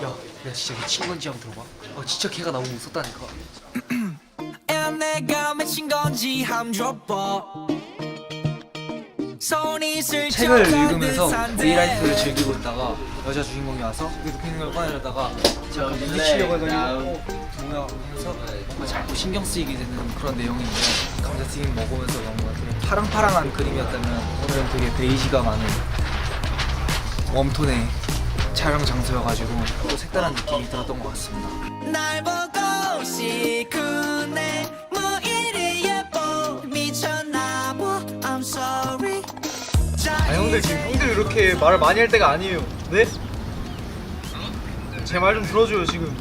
야, 내가 진짜 걔 친건지 한번 들어봐. 진짜 걔가 너무 웃었다니까. 내가 맺힌 건지 함 줘봐. 책을 읽으면서 데이라이트를 즐기고 있다가 여자 주인공이 와서 여기 높이는 걸 꺼내려다가 제가 부딪히려고 해가지고 뭐야 하면서 뭔가 자꾸 신경 쓰이게 되는 그런 내용인데, 감자튀김 먹으면서 뭔가 되게 파랑파랑한 그림이었다면 오늘은 되게 베이지가 많은 웜톤의 촬영 장소여가지고 또 색다른 느낌이 들었던 것 같습니다. 날 보고 싶네. 뭐 이리 예뻐 미쳤나 봐. I'm sorry. 형들 지금 형들 이렇게 말을 많이 할 때가 아니에요. 네? 제 말 좀 들어줘요 지금.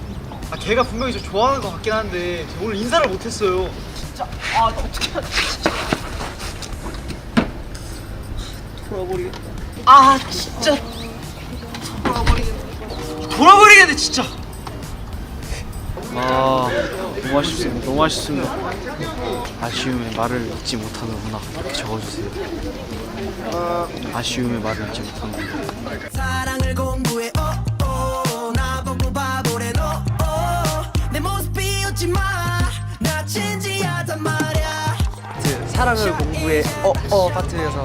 걔가 분명히 저 좋아하는 것 같긴 한데 오늘 인사를 못했어요. 진짜 나 어떻게 하지 진짜. 돌아버리겠다. 진짜 돌아버리겠네 진짜. 너무 아쉽습니다. 너무 아쉽습니다. 아쉬움에 말을 잊지 못하는구나. 이렇게 적어주세요. 아쉬움에 말을 잊지 못하는구나. 사랑을 공부해. 나보고 바보래. 너 내 모습 비웃지 마. 나 진지하단 말야. 사랑을 공부해 파트에서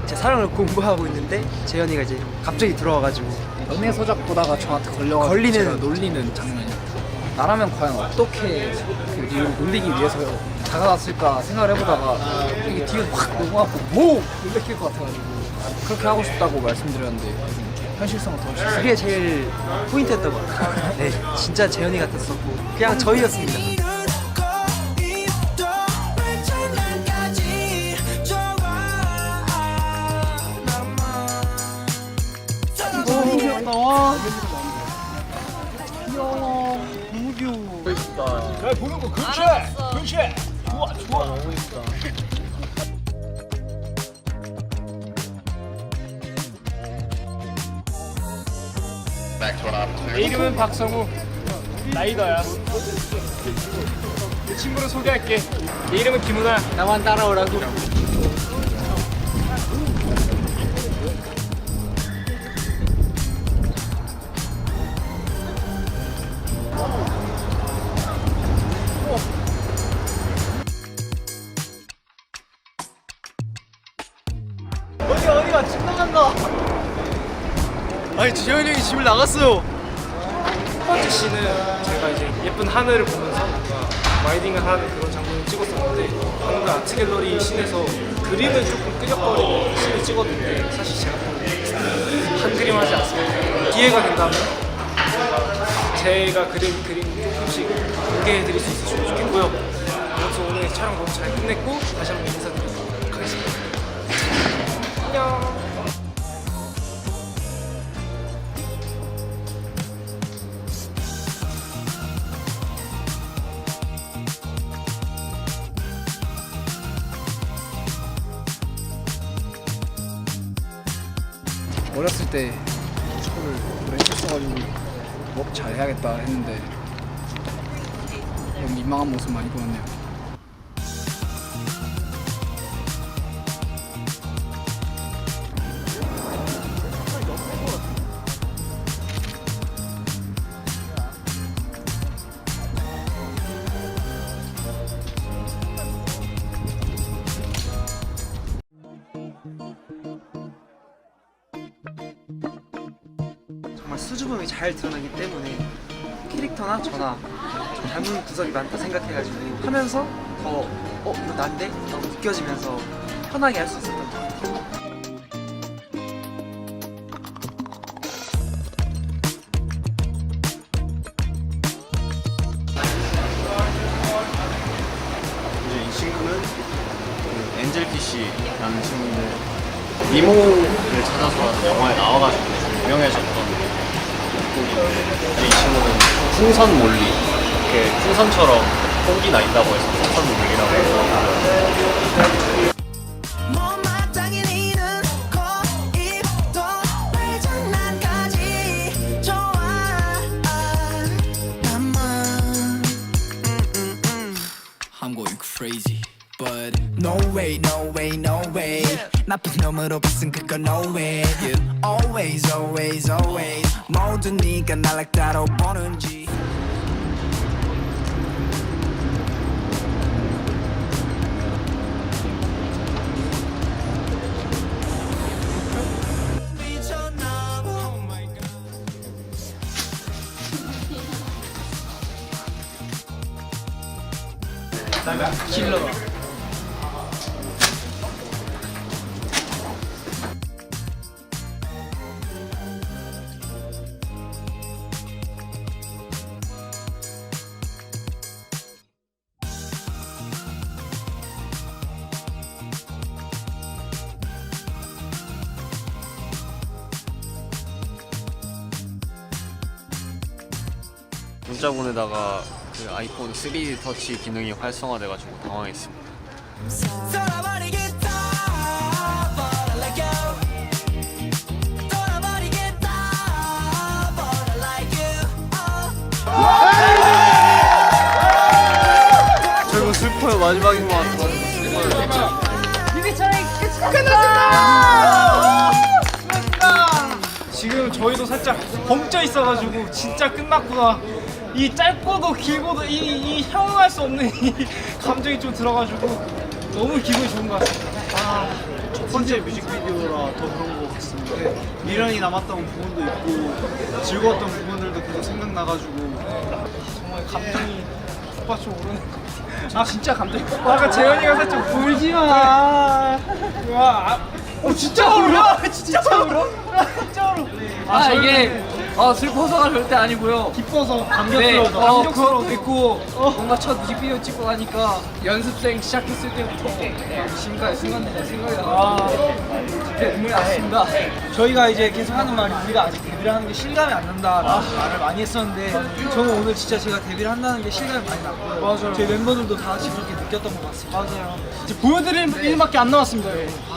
제 사랑을 공부하고 있는데 재현이가 이제 갑자기 들어와가지고 연애 소작 보다가 저한테 걸려가지고 걸리는- 제가 놀리는 장면이었다. 나라면 과연 어떻게 그 이유를 놀리기 위해서 다가갔을까 생각을 해보다가 이게 뒤에서 확 넘어가고 뭐! 놀래킬 것 같아가지고 그렇게 하고 싶다고 말씀드렸는데 현실성은 더 싫어요. 그게 제일 포인트였던 것 같아요. 네, 진짜 재현이 같았었고 그냥 저희였습니다. 야 보는 거 그렇지. 그렇지. 좋아 너무 예쁘다. 내 이름은 박성우, 라이더야. 내 친구를 소개할게. 내 이름은 김은아. 나만 따라오라고. 어디가 집 나간다. 재현이 형이 집을 나갔어요. 첫 번째 씬은 제가 이제 예쁜 하늘을 보면서 뭔가 라이딩을 하는 그런 장면을 찍었었는데, 방금 아트갤러리 씬에서 그림을 조금 끄적거리는 씬을 찍었는데, 사실 제가 한 그림 하지 않습니다. 기회가 된다면 뭔가 제가 그린 그림 조금씩 공개해드릴 수 있으면 좋겠고요. 그래서 오늘 촬영 너무 잘 끝냈고 다시 한번 인사드리도록 하겠습니다. 안녕. 어렸을 때 축구를 오래 했었어가지고 뭐 잘 해야겠다 했는데 너무 민망한 모습 많이 보였네요. 정말 수줍음이 잘 드러나기 때문에 캐릭터나 저나 좀 닮은 구석이 많다 생각해가지고 하면서 더 이거 난데? 라고 느껴지면서 편하게 할 수 있었던 것 같아요. 이제 이 친구는 그 엔젤피쉬라는 친구인데 니모를 찾아서 영화에 나와가지고 좀 유명해졌던 곡인데, 이 친구는 풍선 몰리, 이렇게 풍선처럼 뽕기 나 있다고 해서 풍선 몰리라고 해서 못마땅히 니는 코입도 발장난까지 좋아. 나만 I'm going crazy but no way no way no way 나쁜 놈으로 봤음 그건 no way you always always always 모든 네가 날 따로 보는지 킬러. 문자 보내다가 그 아이폰 3D 터치 기능이 활성화돼가지고 당황했습니다. 썰어버리겠다 but I like you 돌아버리겠다 but I like you 저희가 슬퍼요. 마지막인 것 같아요. 지금 저희도 살짝 벙쪄 있어가지고 진짜 끝났구나. 이 짧고도 길고도 이 형용할 수 없는 이 감정이 좀 들어가지고 너무 기분이 좋은 것 같습니다. 첫 번째 뮤직비디오라 더 그런 것 같습니다. 미련이 남았던 부분도 있고 즐거웠던 부분들도 계속 생각나가지고 정말 감정이 북받쳐 오르는 것 같아요. 아 진짜 감정이 아까 재현이가 살짝 울지마. 와, 진짜 울어? 진짜 울어? 진짜 울어. 이게 슬퍼서가 절대 아니고요. 기뻐서 네, 감격스러워서 그것도 있고 뭔가 첫 뮤직비디오 찍고 나니까 연습생 시작했을 때부터 지금까지 생각이 나서 눈물이 났습니다. 저희가 이제 계속 하는 말이 우리가 아직 데뷔를 하는 게 실감이 안 난다라는 말을 많이 했었는데 저는 오늘 진짜 제가 데뷔를 한다는 게 실감이 많이 났고요. 맞아요. 저희 멤버들도 다 같이 그렇게 느꼈던 것 같습니다. 맞아요. 이제 보여드릴 일밖에 안 남았습니다.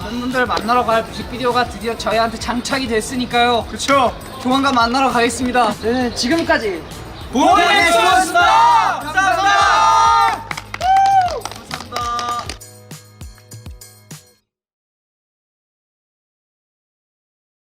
팬분들 만나러 갈 뮤직비디오가 드디어 저희한테 장착이 됐으니까요. 그렇죠. 조만간 만나러 가겠습니다. 저는 지금까지 보내주셨습니다. 감사합니다.